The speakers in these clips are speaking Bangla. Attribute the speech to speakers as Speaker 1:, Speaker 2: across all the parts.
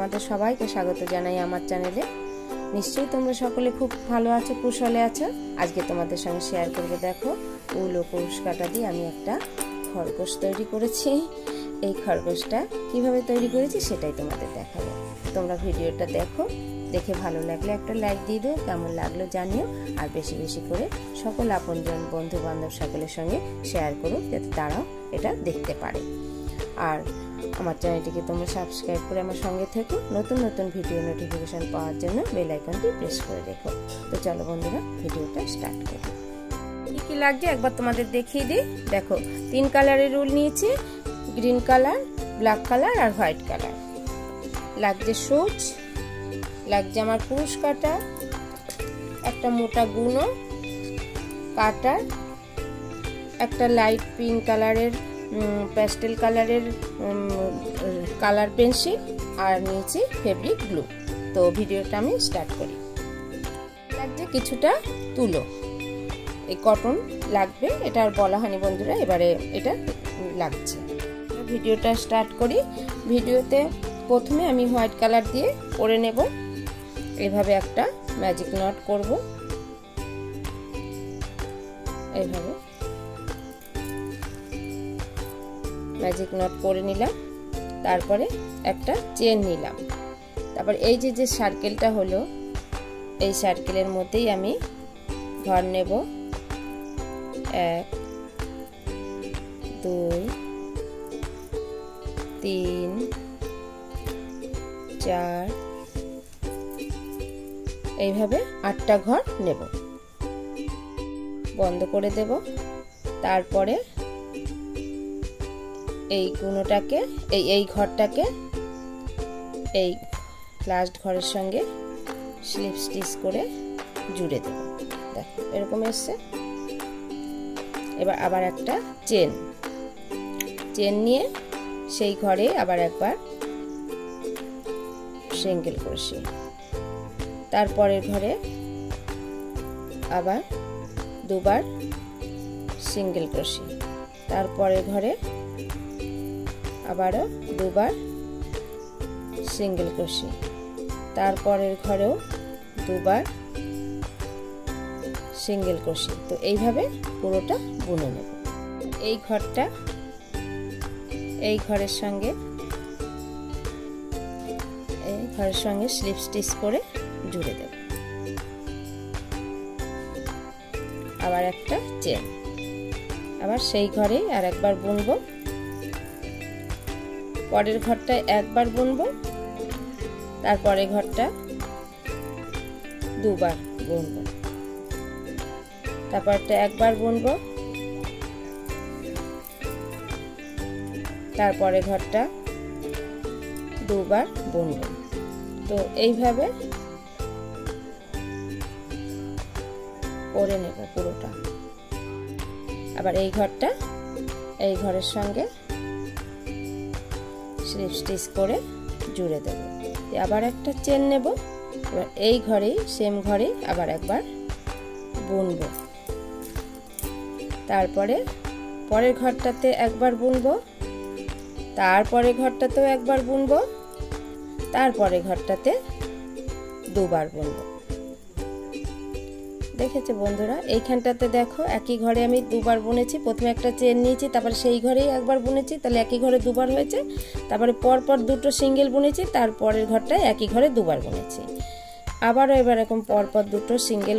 Speaker 1: তোমাদের সবাইকে স্বাগত জানাই আমার চ্যানেলে। নিশ্চয়ই তোমরা সকলে খুব ভালো আছো, কুশলে আছো। আজকে তোমাদের সঙ্গে শেয়ার করব, দেখো উল ও কুশ কাটা দিয়ে আমি একটা খরগোশ তৈরি করেছি। এই খরগোশটা কিভাবে তৈরি করেছি সেটাই তোমাদের দেখাবো। তোমরা ভিডিওটা দেখো, দেখে ভালো লাগলে একটা লাইক দিয়ে দিও, কেমন লাগলো জানিও, আর বেশি বেশি করে সকল আপনজন বন্ধু বান্ধব সকলের সঙ্গে শেয়ার করো, যাতে তারাও এটা দেখতে পারে। আর আমার চ্যানেলটিকে তোমরা সাবস্ক্রাইব করে আমার সঙ্গে থেকো, নতুন নতুন ভিডিও নোটিফিকেশন পাওয়ার জন্য বেল আইকনটি প্রেস করে রেখো। তো চলো বন্ধুরা, ভিডিওটা স্টার্ট করি। কি কি লাগছে একবার তোমাদের দেখিয়ে দিই। দেখো 3 কালারের উল নিয়েছি, গ্রিন কালার, ব্ল্যাক কালার আর হোয়াইট কালার। লাগছে সুচ, লাগছে আমার কুশ কাটা, একটা মোটা গুনো কাটার, একটা লাইট পিঙ্ক কালারের প্যাস্টেল কালারের কালার পেন্সিল, আর নিয়েছি ফেব্রিক গ্লু। তো ভিডিওটা আমি স্টার্ট করি। লাগছে কিছুটা তুলো, এই কটন লাগবে, এটা আর বলা হয়নি বন্ধুরা, এবারে এটা লাগছে। ভিডিওটা স্টার্ট করি। ভিডিওতে প্রথমে আমি হোয়াইট কালার দিয়ে করে নেব। এইভাবে একটা ম্যাজিক নট করব, এইভাবে ম্যাজিক নট করে নিলাম। তারপরে একটা চেন নিলাম। তারপর এই যে সার্কেলটা হলো, এই সার্কেলের মধ্যেই আমি ঘর নেব। 1 2 3 4, এইভাবে 8টা ঘর নেব, বন্ধ করে দেব। তারপরে এই গুনোটাকে এই ঘরটাকে এই লাস্ট ঘরের সঙ্গে স্লিপ স্টিচ করে জুড়ে দেব। দেখো এরকম এসছে। এবার আবার একটা চেন নিয়ে সেই ঘরে আবার একবার সিঙ্গেল ক্রোশে, তারপরের ঘরে আবার 2বার সিঙ্গেল ক্রোশে, তারপরের ঘরে আবারও 2বার সিঙ্গেল ক্রোশে, তারপরের ঘরেও 2বার সিঙ্গেল ক্রোশে। তো এইভাবে পুরোটা বুনে নেব। এই ঘরটা এই ঘরের সঙ্গে স্লিপ স্টিচ করে জুড়ে দেব। আবার একটা চেন, আবার সেই ঘরে আর একবার বুনবো। পরের ঘরটায় একবার বুনবো, তারপরে ঘরটা 2বার বুনবো, তারপরটা একবার বুনবো, তারপরে ঘরটা 2বার বুনবো। তো এইভাবে করে নেব পুরোটা। আবার এই ঘরটা এই ঘরের সঙ্গে স্লিপ স্টিচ করে জুড়ে দেব। আবার একটা চেন নেব। এবার এই ঘরেই সেম ঘরে আবার একবার বুনবো, তারপরে পরের ঘরটাতে একবার বুনবো, তারপরে ঘরটাতেও একবার বুনবো, তারপরে ঘরটাতে 2বার বুনবো। দেখেছো বন্ধুরা, এইখানটাতে দেখো একই ঘরে আমি 2বার বুনেছি। প্রথমে একটা চেন নিয়েছি, তারপরে সেই ঘরেই একবার বুনেছি, তাহলে একই ঘরে 2বার হয়েছে। তারপরে পরপর 2টো সিঙ্গেল বুনেছি, তারপরের ঘরটায় একই ঘরে 2বার বুনেছি। আবারও এবার এরকম পরপর 2টো সিঙ্গেল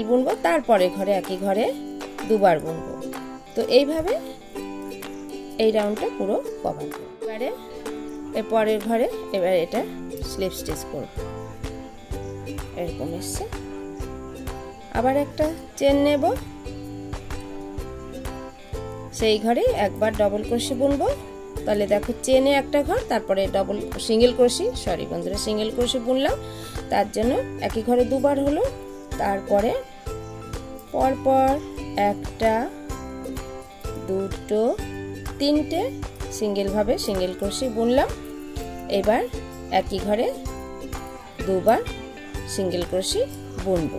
Speaker 1: বুনবো, তারপরে ঘরে একই ঘরে 2বার বুনবো। তো এইভাবে এই রাউন্ডটা পুরো কভার করব। এবারে এর পরের ঘরে এবার এটা স্লিপ স্টিচ করব। এরকম এসছে। আবার একটা চেন নেব, সেই ঘরে একবার ডবল ক্রোশে বুনবো। তাহলে দেখো চেনে একটা ঘর, তারপরে সিঙ্গেল ক্রোশে বুনলাম, তার জন্য একই ঘরে 2বার হলো। তারপরে পরপর 1টা 2টো 3টে সিঙ্গেল ক্রোশে বুনলাম। এবার একই ঘরে 2বার সিঙ্গেল ক্রোশে বুনবো।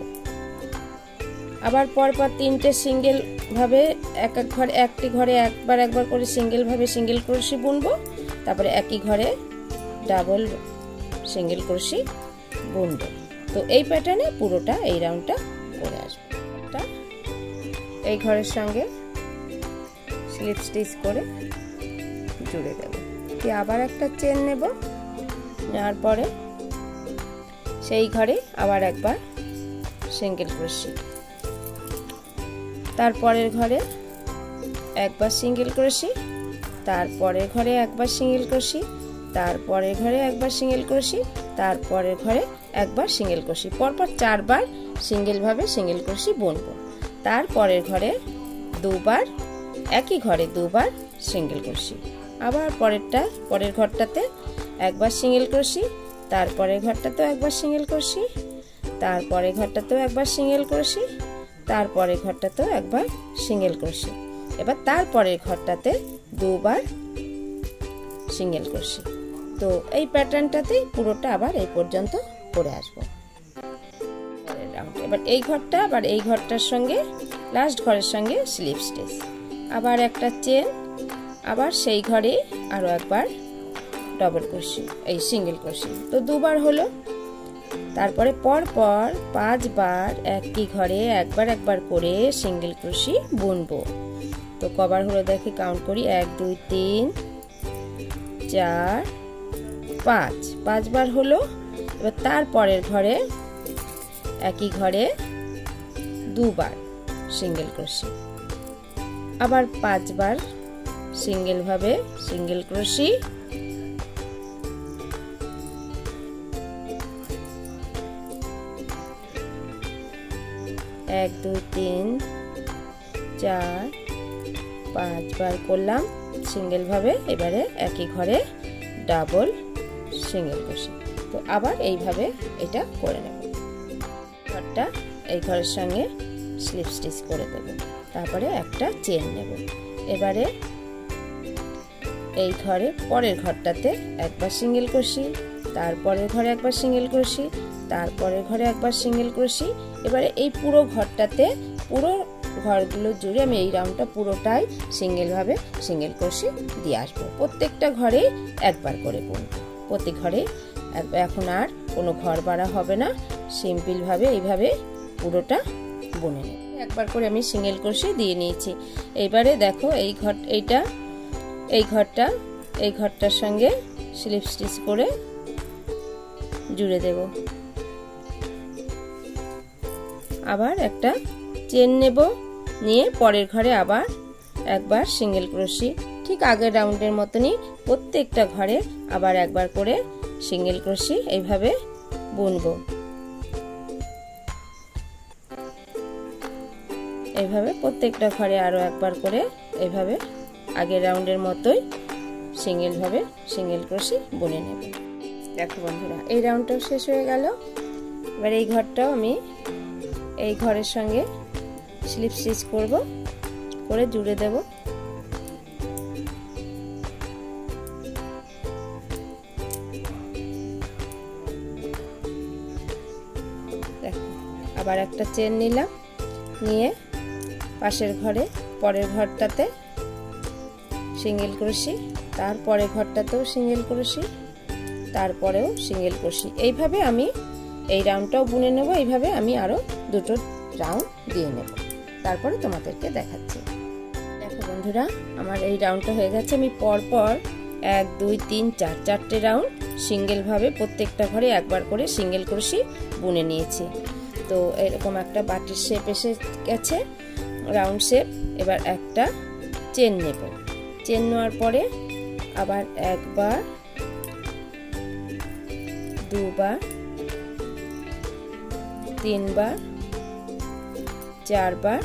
Speaker 1: আবার পরপর 3টে সিঙ্গেল ভাবে একটি ঘরে একবার করে সিঙ্গেল ভাবে সিঙ্গেল ক্রোশে বুনবো। তারপরে একই ঘরে ডাবল সিঙ্গেল ক্রোশি বুনবো। তো এই প্যাটার্নে পুরোটা এই রাউন্ডটা করে আসবো। এই ঘরের সঙ্গে স্লিপ স্টিচ করে জুড়ে দেব। আবার একটা চেন নেব, নেওয়ার পরে সেই ঘরে আবার একবার সিঙ্গেল ক্রোশি, তারপরের ঘরে একবার সিঙ্গেল ক্রোশি, তারপরের ঘরে একবার সিঙ্গেল ক্রোশি, তারপরের ঘরে একবার সিঙ্গেল ক্রোশি, তারপরের ঘরে একবার সিঙ্গেল ক্রোশি, পরপর 4 বার সিঙ্গেল ভাবে সিঙ্গেল ক্রোশি বুনবো। তারপরের ঘরে 2 বার, একই ঘরে 2 বার সিঙ্গেল ক্রোশি, আবার পরের ঘরটাতে একবার সিঙ্গেল ক্রোশি, তারপরের ঘরটাতেও একবার সিঙ্গেল ক্রোশি, তারপরের ঘরটাতেও একবার সিঙ্গেল ক্রোশি, তারপরের ঘরটাতেও একবার সিঙ্গেল ক্রোশি। এবার তারপরের ঘরটাতে 2 বার সিঙ্গেল ক্রোশি। তো এই প্যাটার্নটাতে পুরোটা আবার এই পর্যন্ত করে আসবো। এবার এই ঘরটা আবার এই ঘরটার সঙ্গে লাস্ট ঘরের সঙ্গে স্লিপ স্টিচ, আবার একটা চেন, আবার সেই ঘরে আরো একবার ডবল ক্রোশি, এই সিঙ্গেল ক্রোশি। তো 2 বার হলো। তারপরে পরপর 5 বার একই ঘরে একবার একবার করে সিঙ্গেল ক্রোশি বুনবো। তো কবার হলো দেখি, কাউন্ট করি, 1 2 3 4 5 বার হলো। এবার তারপরের ঘরে একই ঘরে 2 বার সিঙ্গেল ক্রোশি, আবার 5 বার সিঙ্গেল ভাবে সিঙ্গেল ক্রোশি, 1 2 3 4 5 বার করলাম সিঙ্গেল ভাবে। এবারে একই ঘরে ডাবল সিঙ্গেল ক্রোশি। তো আবার এইভাবে এটা করে নেব। ঘরটা এই ঘরের সঙ্গে স্লিপ স্টিচ করে দেব, তারপরে একটা চেন নেব। এবারে এই ঘরে পরের ঘরটাতে একবার সিঙ্গেল ক্রোশি, তারপরের ঘরে একবার সিঙ্গেল ক্রোশি, তারপরের ঘরে একবার সিঙ্গেল ক্রোশি। এবারে এই পুরো ঘরটাতে পুরো ঘরগুলো জুড়ে আমি এই রাউন্ডটা পুরোটাই সিঙ্গেল ভাবে সিঙ্গেল ক্রোশি দিয়ে আসবো। প্রত্যেকটা ঘরে একবার করে বুনবো, প্রতি ঘরে। এখন আর কোনো ঘর বাড়া হবে না, সিম্পল ভাবে এইভাবে পুরোটা বুনে নেব। একবার করে আমি সিঙ্গেল ক্রোশি দিয়ে নিয়েছি। এবারে দেখো এই ঘরটার সঙ্গে স্লিপ স্টিচ করে জুড়ে দেব। আবার একটা চেন নেব, নিয়ে পরের ঘরে আবার একবার সিঙ্গেল ক্রোশি, ঠিক আগের রাউন্ডের মতনই প্রত্যেকটা ঘরে আবার একবার করে সিঙ্গেল ক্রোশি এইভাবে বুনবো। এইভাবে প্রত্যেকটা ঘরে আরো একবার করে এইভাবে আগের রাউন্ডের মতোই সিঙ্গেল ভাবে সিঙ্গেল ক্রোশি বুনে নেব। দেখো বন্ধুরা, এই রাউন্ডটাও শেষ হয়ে গেল। এবার এই ঘরটাও আমি এই ঘরের সঙ্গে স্লিপ স্টিচ করব, করে জুড়ে দেব। দেখো, আবার একটা চেন নিলাম, নিয়ে পাশের ঘরে পরের ঘরটাতে সিঙ্গেল ক্রোশি, তারপরে ঘরটাতেও সিঙ্গেল ক্রোশি, তারপরেও সিঙ্গেল ক্রোশি। এইভাবে আমি এই রাউন্ডটাও বুনে নেব। এইভাবে আমি আরো 2টো রাউন্ড দিয়ে নেব, তারপরে তোমাদেরকে দেখাচ্ছি। দেখো বন্ধুরা, আমার এই রাউন্ডটা হয়ে গেছে। আমি পরপর 1 2 3 4 4টে রাউন্ড সিঙ্গেল ভাবে প্রত্যেকটা ঘরে একবার করে সিঙ্গেল ক্রোশি বুনে নিয়েছি। তো এরকম একটা বাটির শেপ এসে গেছে, রাউন্ড শেপ। এবার একটা চেন নেব, চেন নেওয়ার পরে আবার 1 বার 2 বার 3 বার 4 বার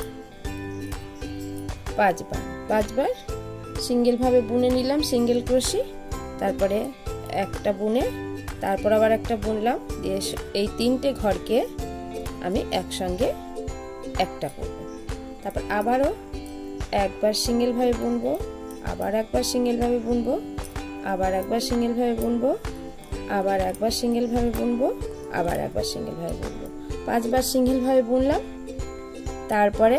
Speaker 1: 5 বার সিঙ্গেল ভাবে বুনে নিলাম সিঙ্গেল ক্রোশি। তারপরে একটা বুনে তারপর আবার একটা বুনলাম, দিয়ে এই 3টে ঘরকে আমি একসঙ্গে একটা করব। তারপর আবারও একবার সিঙ্গেল ভাবে বুনবো, আবার একবার সিঙ্গেল ভাবে বুনবো, আবার একবার সিঙ্গেল ভাবে বুনবো, আবার একবার সিঙ্গেল ভাবে বুনবো, আবার একবার সিঙ্গেল ভাবে বুনবো। 5 বার সিঙ্গেল ভাবে বুনলাম, তারপরে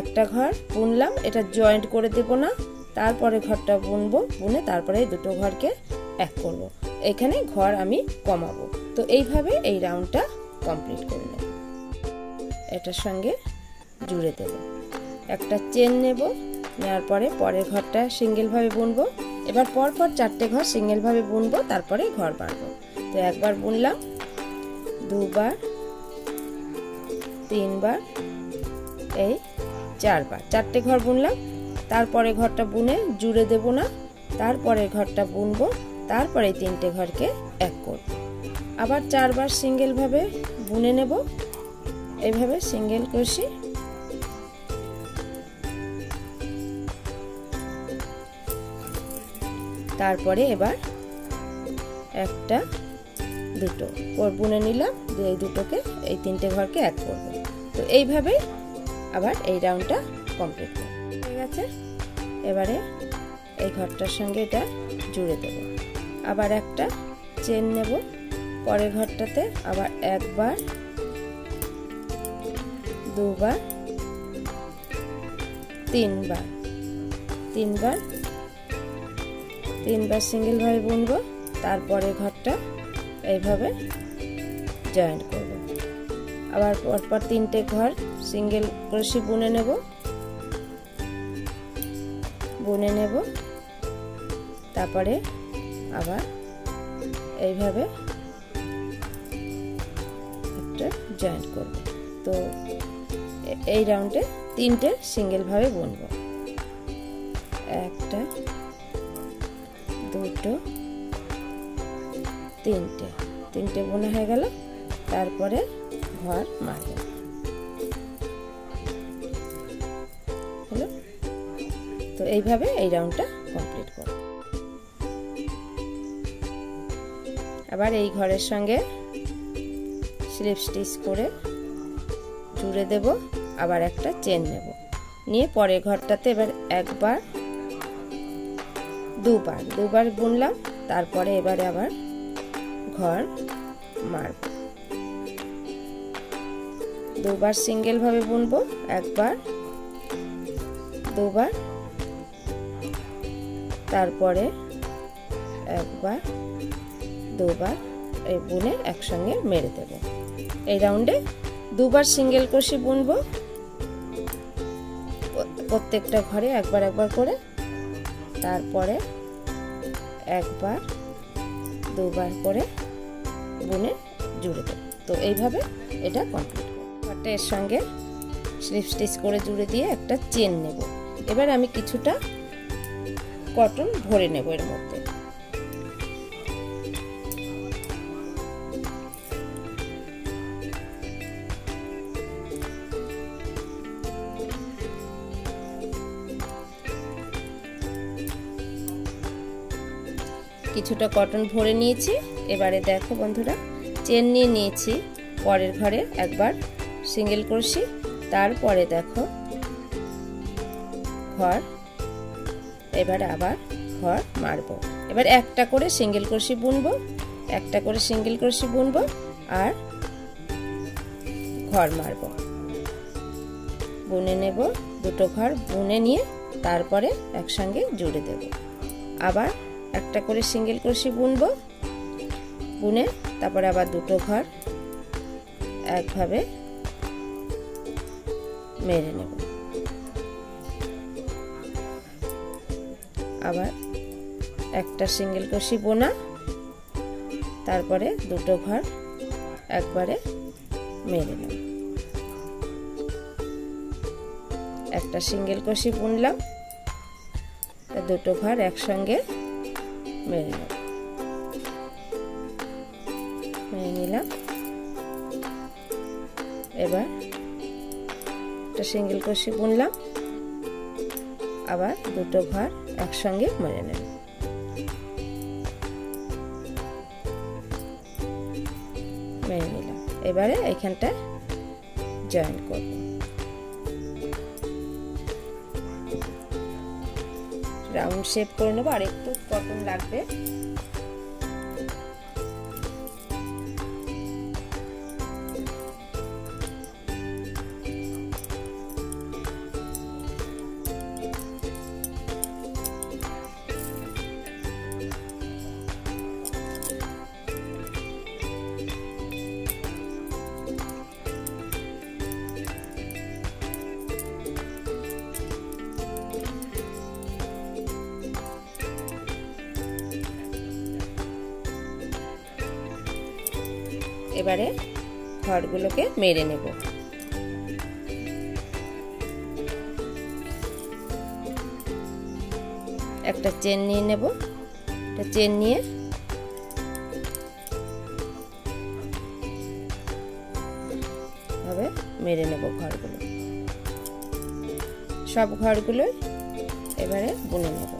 Speaker 1: একটা ঘর বুনলাম। এটা জয়েন্ট করে দেব না, তারপরে ঘরটা বুনবো, বুনে তারপরে এই দুটো ঘরকে এক করব। এখানে ঘর আমি কমাবো। তো এইভাবে এই রাউন্ডটা কমপ্লিট করে নেব। এটার সঙ্গে জুড়ে দেব, একটা চেন নেব, নেওয়ার পরে পরের ঘরটা সিঙ্গেল ভাবে বুনবো। এবার পরপর 4টে ঘর সিঙ্গেল ভাবে বুনবো, তারপরে ঘর বাড়বো। তো একবার বুনলাম, দুবার, তিনবার, এই 4বার, 4টে ঘর বুনলাম। তারপরে ঘরটা বুনে জুড়ে দেব না, তারপরে ঘরটা বুনবো, তারপরে 3টে ঘরকে এক করব। আবার 4বার সিঙ্গেল ভাবে বুনে নেব, এইভাবে সিঙ্গেল ক্রোশে। তারপরে এবার একটা দুটো বুনে নিলাম, এই দুটোকে এই 3টে ঘরকে এক করব। তো এইভাবে আবার এই রাউন্ডটা কমপ্লিট হয়ে গেছে। এবারে এই ঘরটার সঙ্গে এটা জুড়ে দেব, আবার একটা চেন নেব, পরের ঘরটাতে আবার একবার, দুবার, তিনবার, সিঙ্গেল ভাবে বুনবো, তারপরে ঘরটা এইভাবে জয়েন্ট করব। আবার পরপর 3টে ঘর সিঙ্গেল ক্রোশে বুনে নেব, তারপরে আবার এইভাবে একটা জয়েন্ট করব। তো এই রাউন্ডে 3টে সিঙ্গেল ভাবে বুনবো, একটা, দুটো, তিনটে বোনা হয়ে গেল। তারপরে ঘর মারব, হলো। তো এইভাবে এই রাউন্ডটা কমপ্লিট করব। আবার এই ঘরের সঙ্গে স্লিপ স্টিচ করে জুড়ে দেব, আবার একটা চেন নেব, নিয়ে পরের ঘরটাতে এবার একবার, দুবার বুনলাম, তারপরে এবারে আবার ঘর মারব। 2বার সিঙ্গেল ভাবে বুনবো, একবার, দুবার, তারপরে একবার, দুবার, এই বুনে একসঙ্গে মেরে দেব। এই রাউন্ডে 2বার সিঙ্গেল ক্রোশে বুনবো, প্রত্যেকটা ঘরে একবার করে, তারপরে একবার, দুবার করে বুনে জুড়ে দেব। তো এইভাবে এটা কমপ্লিট করব। ঘরটা এর সঙ্গে স্লিপ স্টিচ করে জুড়ে দিয়ে একটা চেন নেব। এবার আমি কিছুটা কটন ভরে নেব এর মধ্যে। কিছুটা কটন ভরে নিয়েছি। এবারে দেখো বন্ধুরা, চেন নিয়ে নিয়েছি, পরের ঘরে একবার সিঙ্গেল ক্রোশে, তারপরে দেখো ঘর, এবারে আবার ঘর মারবো। এবার একটা করে সিঙ্গেল ক্রোশে বুনবো, আর ঘর মারবো, বুনে নেব, দুটো ঘর বুনে নিয়ে তারপরে একসঙ্গে জুড়ে দেব। আবার একটা করে সিঙ্গেল ক্রোশে বুনবো, বুনে তারপরে আবার দুটো ঘর একভাবে মেরে নেব। আবার একটা সিঙ্গেল ক্রোশে বোনা, তারপরে দুটো ঘর একবারে মেরে নেব। একটা সিঙ্গেল ক্রোশে বুনলাম, দুটো ঘর একসঙ্গে মেরে নেব, মেরে নিলাম। এবার একটা সিঙ্গেল ক্রোশে বুনলাম, আবার দুটো ঘর একসঙ্গে মেরে নেব। মেরে নিলাম। এবারে এইখানটা জয়েন করব। রাউন্ড শেপ করে নেব, আর একটু কটন লাগবে। এবারে ঘরগুলোকে মেরে নেব। একটা চেন নিয়ে নেব, একটা চেন নিয়ে ভাবে মেরে নেব ঘরগুলো। সব ঘরগুলো এবারে বুনে নেব।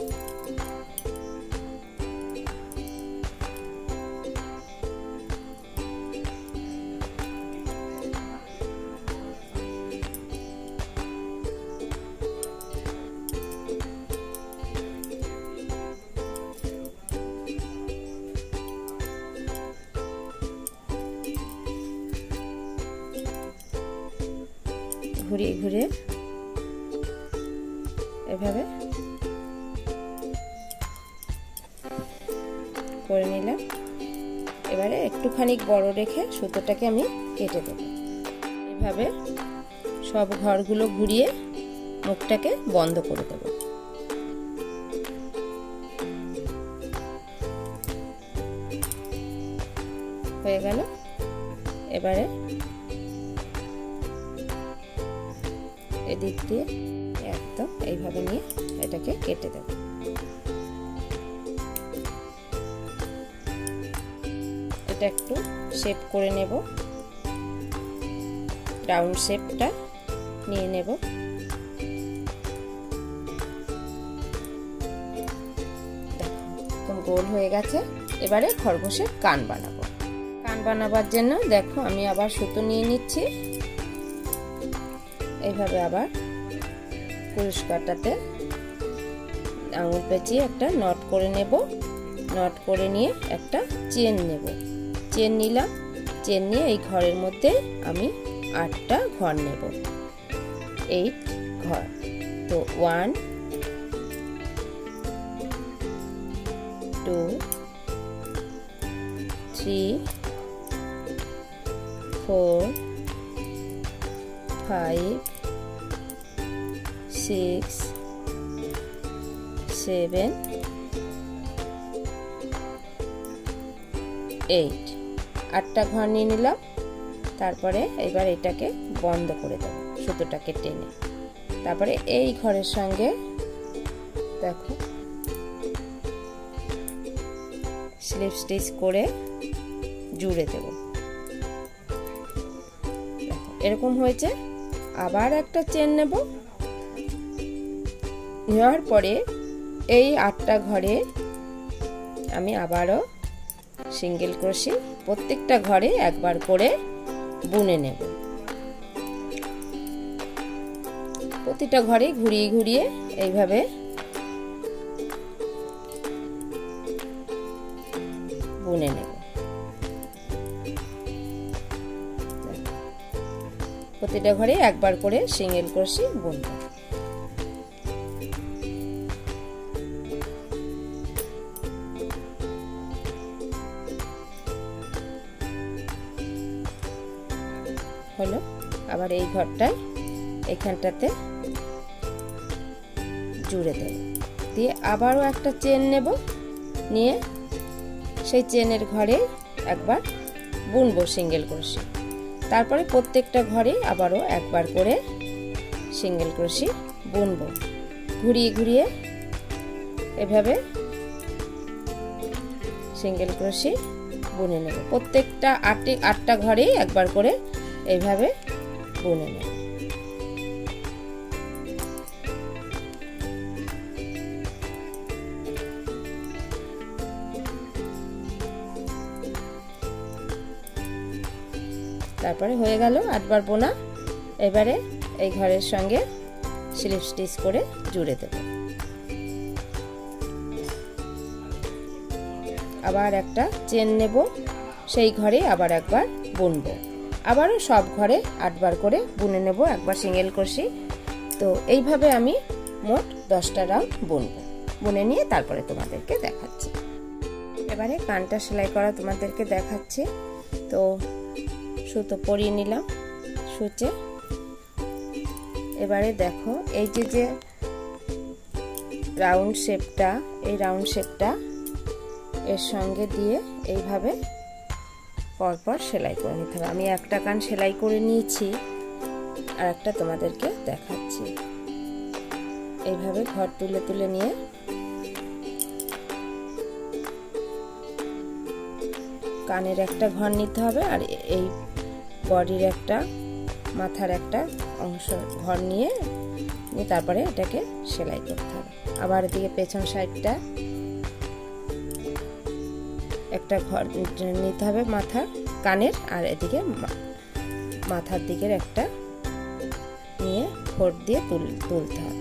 Speaker 1: ঘুরিয়ে ঘুরিয়ে এভাবে করে নিলাম। এবারে একটুখানি বড় রেখে সুতোটাকে আমি কেটে দেব। এভাবে সব ঘরগুলো ঘুরিয়ে মুখটাকে বন্ধ করে দেব। হয়ে গেল। এবারে এদিক দিয়ে একদম এইভাবে নিয়ে এটাকে কেটে দেব। এটা একটু শেপ করে নেব, রাউন্ড শেপটা নিয়ে নেব। একদম গোল হয়ে গেছে। এবারে খরগোশের কান বানাবো। কান বানাবার জন্য দেখো আমি আবার সুতো নিয়ে নিচ্ছি। এইভাবে আবার কুরুশ কাঁটাতে আঙুল পেঁচিয়ে একটা নট করে নেব। নট করে নিয়ে একটা চেন নেব। চেন নিলাম। চেন নিয়ে এই ঘরের মধ্যে আমি 8টা ঘর নেব। 8 ঘর। তো 1 2 3 4 5 6 7 8 8টা ঘর নিয়ে নিলাম। তারপরে এবার এটাকে বন্ধ করে দেব সুতোটাকে টেনে। তারপরে এই ঘরের সঙ্গে দেখো স্লিপ স্টিচ করে জুড়ে দেব। এরকম হয়েছে। আবার একটা চেন নেব। নেওয়ার পরে এই 8টা ঘরে আমি আবারও সিঙ্গেল ক্রোশে প্রত্যেকটা ঘরে একবার করে বুনে নেব। প্রতিটা ঘরে ঘুরিয়ে ঘুরিয়ে এইভাবে বুনে নেব। প্রতিটা ঘরে একবার করে সিঙ্গেল ক্রোশে বুনব। হলো। আবার এই ঘরটায় এখানটাতে জুড়ে দেব। দিয়ে আবারও একটা চেন নেব। নিয়ে সেই চেনের ঘরে একবার বুনবো সিঙ্গেল ক্রোশে। তারপরে প্রত্যেকটা ঘরে আবারও একবার করে সিঙ্গেল ক্রোশে বুনবো। ঘুরিয়ে ঘুরিয়ে এভাবে সিঙ্গেল ক্রোশে বুনে নেব। প্রত্যেকটা 8টা ঘরে একবার করে এইভাবে বুনে নেব। তারপরে হয়ে গেল 8বার বোনা। এবারে এই ঘরের সঙ্গে স্লিপ স্টিচ করে জুড়ে দেব। আবার একটা চেন নেব। সেই ঘরে আবার একবার বুনবো। আবারও সব ঘরে 8বার করে বুনে নেব একবার সিঙ্গেল ক্রোশে। তো এইভাবে আমি মোট 10টা রাউন্ড বুনবো। বুনে নিয়ে তারপরে তোমাদেরকে দেখাচ্ছি। এবারে কানটা সেলাই করা তোমাদেরকে দেখাচ্ছি। তো সুতো পরিয়ে নিলাম সূচে। এবারে দেখো এই যে রাউন্ড শেপটা, এই রাউন্ড শেপটা এর সঙ্গে দিয়ে এইভাবে পরপর সেলাই করে নিতে হবে। আমি একটা কান সেলাই করে নিয়েছি, আর একটা তোমাদেরকে দেখাচ্ছি। এইভাবে ঘর তুলে তুলে নিয়ে কানের একটা ঘর নিতে হবে, আর এই বডির একটা, মাথার একটা অংশ ঘর নিয়ে তারপরে এটাকে সেলাই করতে হবে। আবার এদিকে পেছন সাইডটা একটা ঘর নিতে হবে মাথার, কানের, আর এদিকে মাথার দিকের একটা নিয়ে ফোট দিয়ে তুলতে হবে।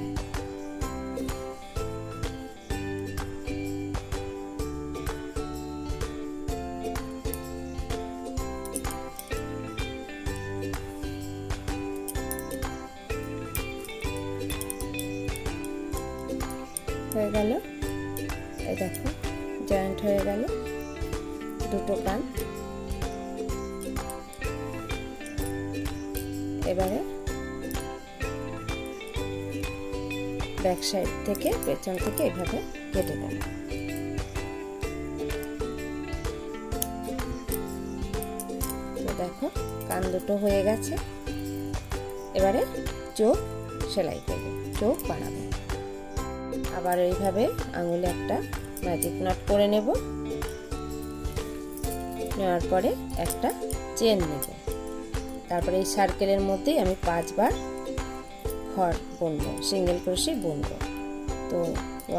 Speaker 1: হয়ে গেল, এই দেখো জয়েন্ট হয়ে গেল দুটো কান। এবারে ব্যাক সাইড থেকে, পেছন থেকে এভাবে কেটে দেব। দেখো কান দুটো হয়ে গেছে। এবারে চোখ সেলাই করব, চোখ বানাবো। আবার এইভাবে আঙুলে একটা ম্যাজিক নট করে নেব, নেওয়ার পরে একটা চেন নেব। তারপরে এই সার্কেলের মধ্যেই আমি 5 বার ঘর বুনবো, সিঙ্গেল ক্রোশে বুনবো। তো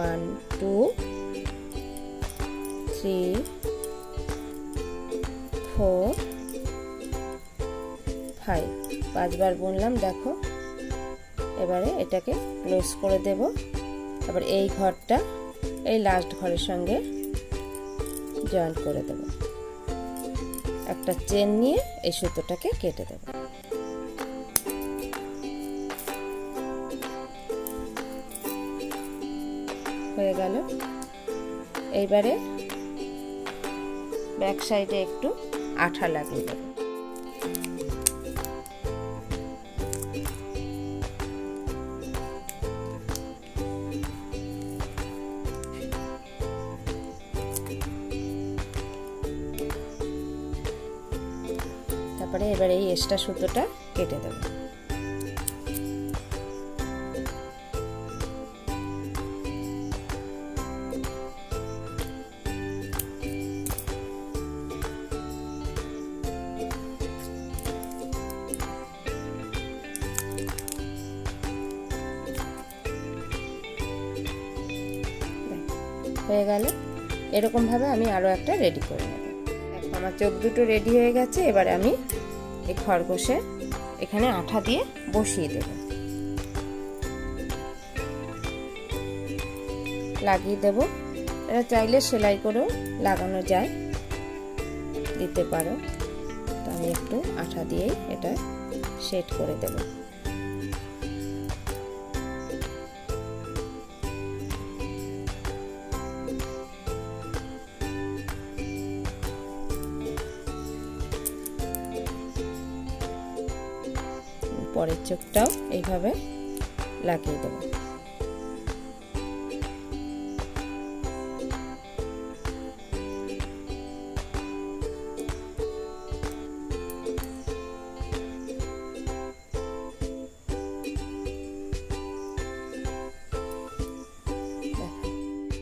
Speaker 1: 1 2 3 4 5, 5 বার বুনলাম। দেখো এবারে এটাকে ক্লোজ করে দেব। তারপর এই ঘরটা এই লাস্ট ঘরের সঙ্গে জয়েন্ট করে দেব। একটা চেন নিয়ে এই সুতোটাকে কেটে দেব। হয়ে গেল। এইবারে ব্যাক সাইডে একটু আঠা লাগিয়ে দেব। তারপরে এবারে এই এক্সট্রা সুতোটা কেটে দেব। হয়ে গেল। এরকম ভাবে আমি আরো একটা রেডি করে নেব। আমার চোখ দুটো রেডি হয়ে গেছে। এবারে আমি এই খরগোশে এখানে আঠা দিয়ে বসিয়ে দেব, লাগিয়ে দেব। এটা চাইলে সেলাই করেও লাগানো যায়, দিতে পারো। তো আমি একটু আঠা দিয়েই এটা সেট করে দেব। পরের চোখটাও এইভাবে লাগিয়ে দেব।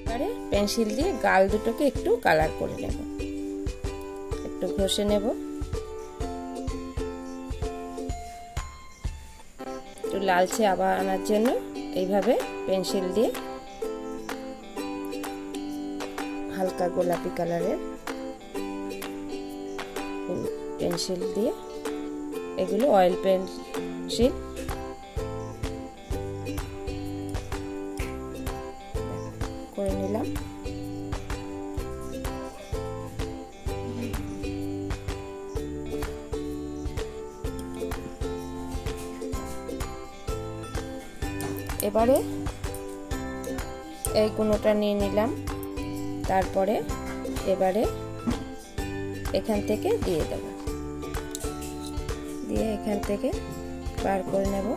Speaker 1: এবারে পেন্সিল দিয়ে গাল দুটোকে একটু কালার করে নেব, একটু ঘষে নেব। একটু লালচে আবার আনার জন্য এইভাবে পেন্সিল দিয়ে হালকা গোলাপি কালারের পেন্সিল দিয়ে, এগুলো অয়েল পেন্সিল, করে নিলাম। এবারে এই কোনোটা নিয়ে নিলাম। তারপরে এবারে এখান থেকে দিয়ে দেব, দিয়ে এখান থেকে বার করে নেব।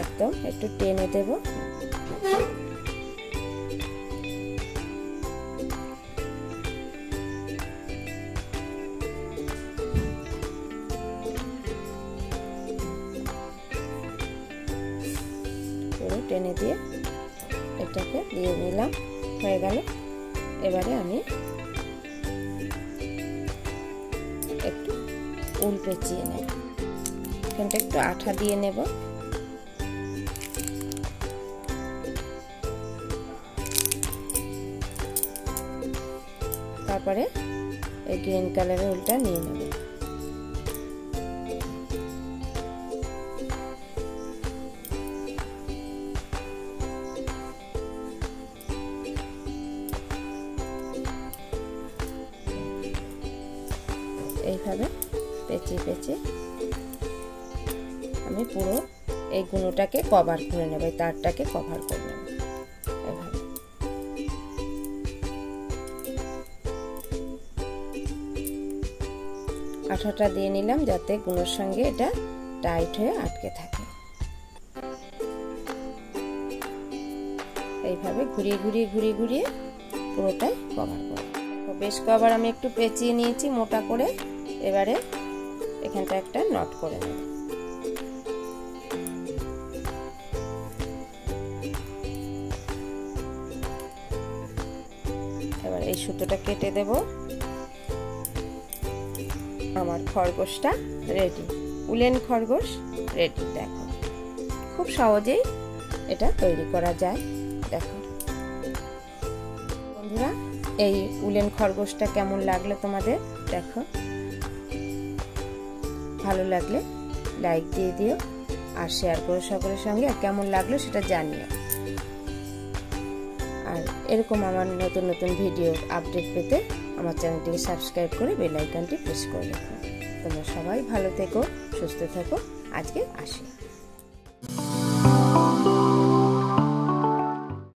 Speaker 1: একদম একটু টেনে দেব। টেনে দিয়ে এটাকে দিয়ে নিলাম, হয়ে গেল। এবারে আমি একটু উল পেঁচিয়ে নেব, এখানটা একটু আঠা দিয়ে নেব। তারপরে এই গ্রিন কালারের উলটা নিয়ে নেব। এইভাবে পেঁচিয়ে পেঁচিয়ে আমি পুরো এই গুঁড়োটাকে কভার করে নেব, এই তারটাকে কভার করে নেব। এভাবে আঠাটা দিয়ে নিলাম যাতে গুঁড়োর সঙ্গে এটা টাইট হয়ে আটকে থাকে। এইভাবে ঘুরিয়ে ঘুরিয়ে ঘুরিয়ে ঘুরিয়ে পুরোটাই কভার করব। বেশ কবার আমি একটু পেঁচিয়ে নিয়েছি মোটা করে। এবারে এখানটা একটা নট করে নেব। এবার এই সুতোটা কেটে দেব। আমার খরগোশটা রেডি, উলেন খরগোশ রেডি। দেখো খুব সহজেই এটা তৈরি করা যায়। দেখো বন্ধুরা, এই উলেন খরগোশটা কেমন লাগলো তোমাদের? দেখো, ভালো লাগলে লাইক দিয়ে দিও আর শেয়ার করো সকলের সঙ্গে। আর কেমন লাগলো সেটা জানিও। আর এরকম আমার নতুন নতুন ভিডিও আপডেট পেতে আমার চ্যানেলটিকে সাবস্ক্রাইব করে বেল আইকনটি প্রেস করে রাখো। তোমরা সবাই ভালো থেকো, সুস্থ থেকো। আজকে আসি।